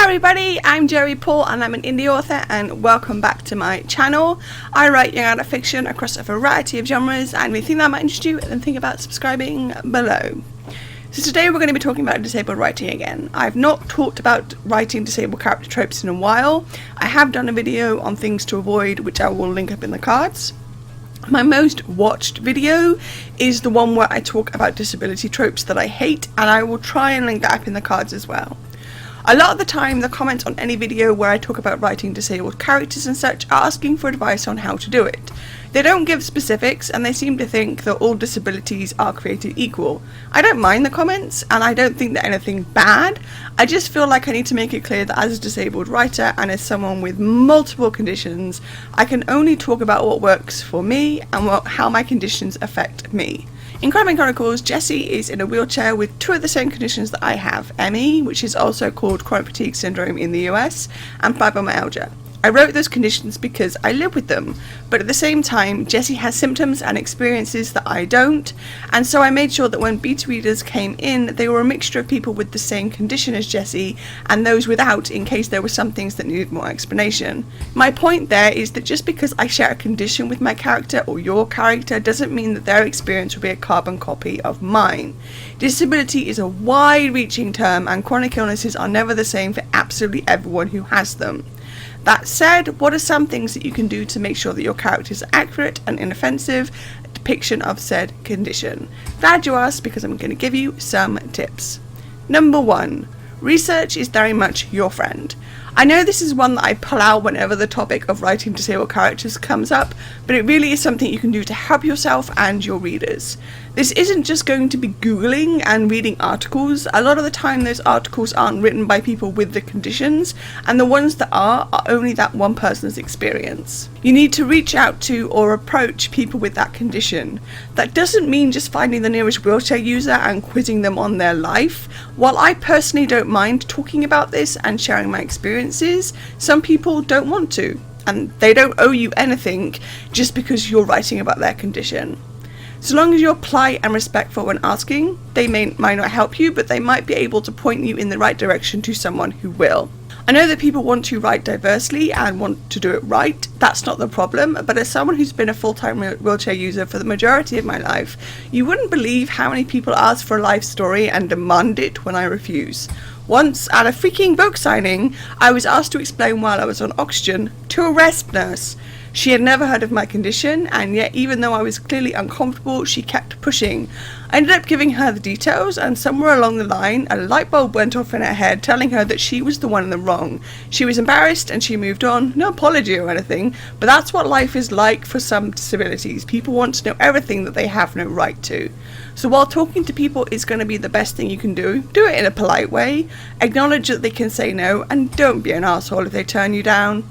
everybody, I'm Jerry Paul and I'm an indie author, and welcome back to my channel. I write young adult fiction across a variety of genres, and if you think that might interest you, then think about subscribing below. So today we're going to be talking about disabled writing again. I've not talked about writing disabled character tropes in a while. I have done a video on things to avoid, which I will link up in the cards. My most watched video is the one where I talk about disability tropes that I hate, and I will try and link that up in the cards as well. A lot of the time, the comments on any video where I talk about writing disabled characters and such are asking for advice on how to do it. They don't give specifics, and they seem to think that all disabilities are created equal. I don't mind the comments, and I don't think they're anything bad. I just feel like I need to make it clear that as a disabled writer and as someone with multiple conditions, I can only talk about what works for me and how my conditions affect me. In Crime Chronicles, Jessie is in a wheelchair with two of the same conditions that I have, ME, which is also called chronic fatigue syndrome in the US, and fibromyalgia. I wrote those conditions because I live with them, but at the same time, Jessie has symptoms and experiences that I don't, and so I made sure that when beta readers came in, they were a mixture of people with the same condition as Jessie and those without, in case there were some things that needed more explanation. My point there is that just because I share a condition with my character or your character doesn't mean that their experience will be a carbon copy of mine. Disability is a wide-reaching term, and chronic illnesses are never the same for absolutely everyone who has them. That said, what are some things that you can do to make sure that your characters are accurate and inoffensive depiction of said condition? Glad you asked, because I'm going to give you some tips. Number 1. Research is very much your friend. I know this is one that I pull out whenever the topic of writing disabled characters comes up, but it really is something you can do to help yourself and your readers. This isn't just going to be Googling and reading articles. A lot of the time those articles aren't written by people with the conditions, and the ones that are only that one person's experience. You need to reach out to or approach people with that condition. That doesn't mean just finding the nearest wheelchair user and quizzing them on their life. While I personally don't mind talking about this and sharing my experiences, some people don't want to, and they don't owe you anything just because you're writing about their condition. So long as you're polite and respectful when asking, they might not help you, but they might be able to point you in the right direction to someone who will. I know that people want to write diversely and want to do it right. That's not the problem, but as someone who's been a full-time wheelchair user for the majority of my life, you wouldn't believe how many people ask for a life story and demand it when I refuse. Once, at a freaking book signing, I was asked to explain while I was on oxygen to a resp nurse. She had never heard of my condition, and yet even though I was clearly uncomfortable, she kept pushing. I ended up giving her the details, and somewhere along the line, a light bulb went off in her head, telling her that she was the one in the wrong. She was embarrassed and she moved on. No apology or anything, but that's what life is like for some disabilities. People want to know everything that they have no right to. So while talking to people is going to be the best thing you can do it in a polite way, acknowledge that they can say no, and don't be an asshole if they turn you down.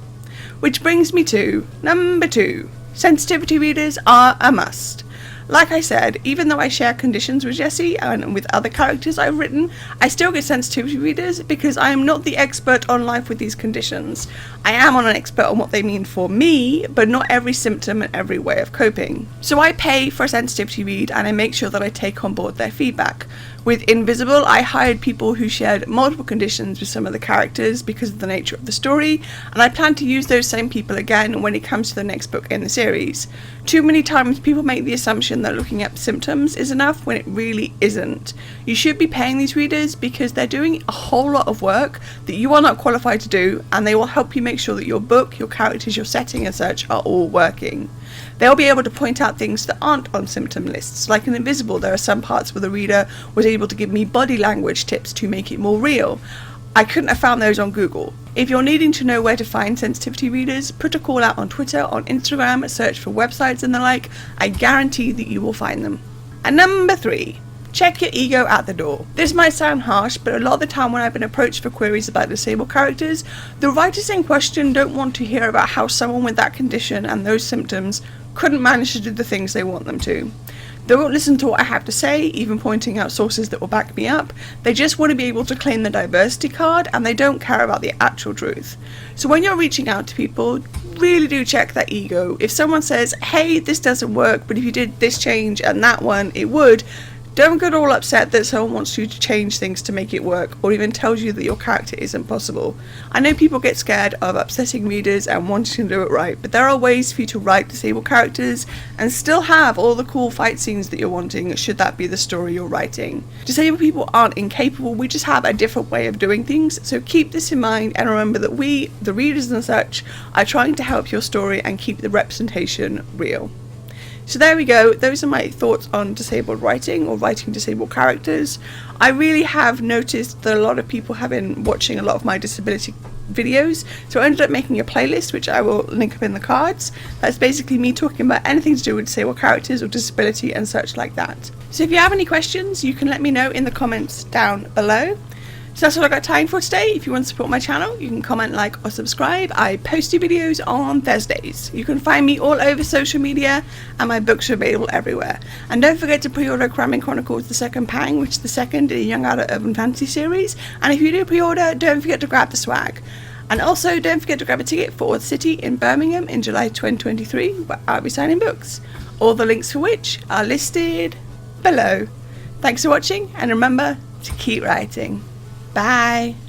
Which brings me to number 2. Sensitivity readers are a must. Like I said, even though I share conditions with Jessie and with other characters I've written, I still get sensitivity readers because I am not the expert on life with these conditions. I am an expert on what they mean for me, but not every symptom and every way of coping. So I pay for a sensitivity read, and I make sure that I take on board their feedback. With Invisible, I hired people who shared multiple conditions with some of the characters because of the nature of the story, and I plan to use those same people again when it comes to the next book in the series. Too many times people make the assumption that looking up symptoms is enough when it really isn't. You should be paying these readers because they're doing a whole lot of work that you are not qualified to do, and they will help you make sure that your book, your characters, your setting and such are all working. They'll be able to point out things that aren't on symptom lists. Like in Invisible, there are some parts where the reader was able to give me body language tips to make it more real. I couldn't have found those on Google. If you're needing to know where to find sensitivity readers, put a call out on Twitter, on Instagram, search for websites and the like. I guarantee that you will find them. And number 3. Check your ego at the door. This might sound harsh, but a lot of the time when I've been approached for queries about disabled characters, the writers in question don't want to hear about how someone with that condition and those symptoms couldn't manage to do the things they want them to. They won't listen to what I have to say, even pointing out sources that will back me up. They just want to be able to claim the diversity card, and they don't care about the actual truth. So when you're reaching out to people, really do check that ego. If someone says, hey, this doesn't work, but if you did this change and that one, it would, Don't get all upset that someone wants you to change things to make it work, or even tells you that your character isn't possible. I know people get scared of upsetting readers and wanting to do it right, but there are ways for you to write disabled characters and still have all the cool fight scenes that you're wanting, should that be the story you're writing. Disabled people aren't incapable, we just have a different way of doing things, so keep this in mind and remember that we, the readers and such, are trying to help your story and keep the representation real. So there we go, those are my thoughts on disabled writing or writing disabled characters. I really have noticed that a lot of people have been watching a lot of my disability videos, so I ended up making a playlist which I will link up in the cards. That's basically me talking about anything to do with disabled characters or disability and such like that. So if you have any questions, you can let me know in the comments down below. So that's all I've got time for today. If you want to support my channel, you can comment, like or subscribe. I post new videos on Thursdays. You can find me all over social media and my books are available everywhere. And don't forget to pre-order Cramming Chronicles The Second Pang, which is the second in the Young Adult Urban Fantasy series. And if you do pre-order, don't forget to grab the swag. And also don't forget to grab a ticket for Author City in Birmingham in July 2023, where I'll be signing books. All the links for which are listed below. Thanks for watching and remember to keep writing. Bye.